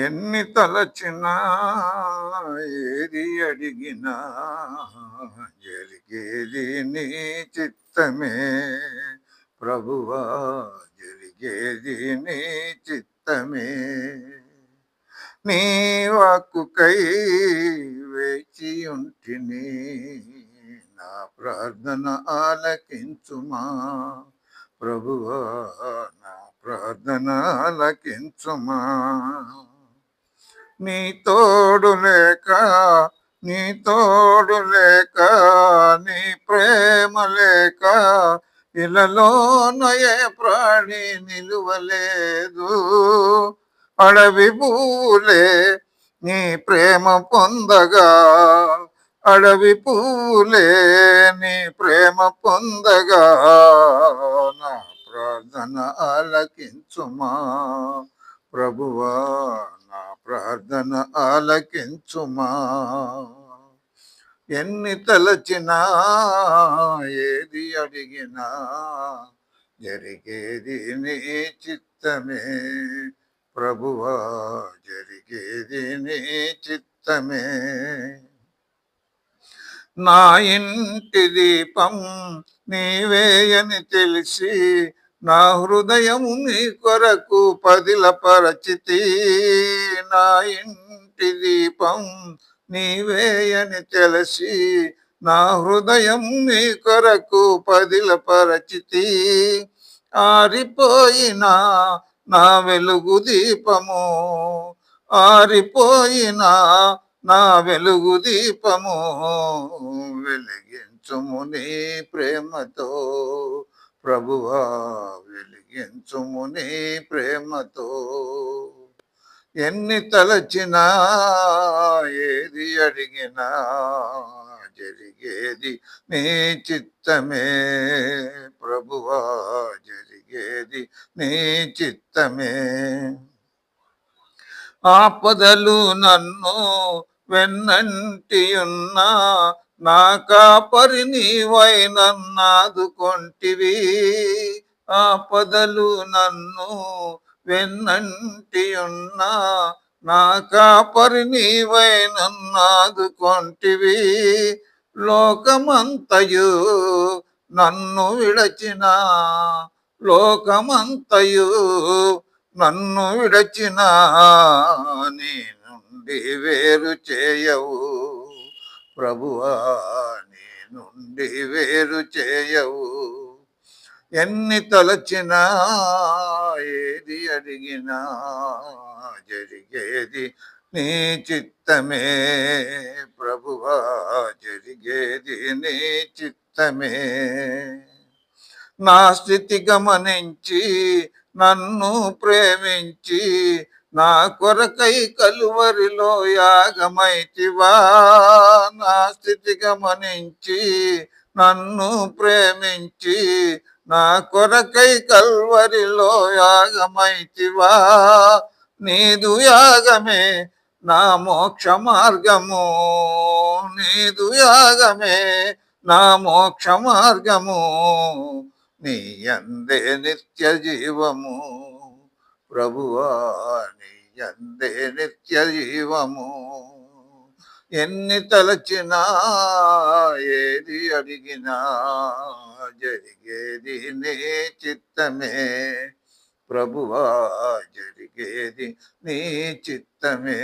ఎన్ని తలచినా ఏది అడిగినా జరిగేది నీ చిత్తమే ప్రభువా, జరిగేది నీ చిత్తమే. నీ వాక్కుకై వేచి ఉంటిని, నా ప్రార్థన ఆలకించుమా ప్రభువా, నా ప్రార్థన ఆలకించుమా. నీ తోడు లేక, నీ తోడు లేక, నీ ప్రేమ లేక ఇలలోన ఏ ప్రాణి నిలువలేదు. అడవి పూలే నీ ప్రేమ పొందగా, అడవి పూలే నీ ప్రేమ పొందగా, నా ప్రార్థన ఆలకించుమా ప్రభువా, నా ప్రార్థన ఆలకించుమా. ఎన్ని తలచినా ఏది అడిగినా జరిగేది నీ చిత్తమే ప్రభువా, జరిగేది నీ చిత్తమే. నా ఇంటి దీపం నీవేయని తెలిసి, నా హృదయము నీ కొరకు పదిలపరచితి. నా ఇంటి దీపం నీవేయని తెలిసి, నా హృదయం నీ కొరకు పదిలపరచితి. ఆరిపోయినా నా వెలుగు దీపము, ఆరిపోయినా నా వెలుగు దీపము వెలిగించుము నీ ప్రేమతో ప్రభువా, వెలిగించుము నీ ప్రేమతో. ఎన్ని తలచినా ఏది అడిగినా జరిగేది నీ చిత్తమే ప్రభువా, జరిగేది నీ చిత్తమే. ఆపదలు నన్ను వెన్నంటి ఉన్నా, నా కాపరి నీవై నన్నాదుకొంటివి. ఆపదలు నన్ను వెన్నంటి ఉన్నా, నా కాపరి నీవై నన్నాదుకొంటివి. లోకమంతయు నన్ను విడచిన, లోకమంతయు నన్ను విడచిన నీ నుండి వేరు చేయవు ప్రభువా, నీ నుండి వేరు చేయవు. ఎన్ని తలచినా ఏది అడిగినా జరిగేది నీ చిత్తమే ప్రభువా, జరిగేది నీ చిత్తమే. నా స్థితి గమనించి నన్ను ప్రేమించి, నా కొరకై కలువరిలో యాగమైతివా. నా స్థితి గమనించి నన్ను ప్రేమించి, నా కొరకై కల్వరిలో యాగమైతివా. నీదు యాగమే నా మోక్ష మార్గము, నీదు యాగమే నా మోక్ష మార్గము. నీ యందే నిత్య జీవము ప్రభువా, నీ యందే నిత్య జీవము. ఎన్ని తలచినా ఏది అడిగినా జరిగేది నీ చిత్తమే ప్రభువా, జరిగేది నీ చిత్తమే.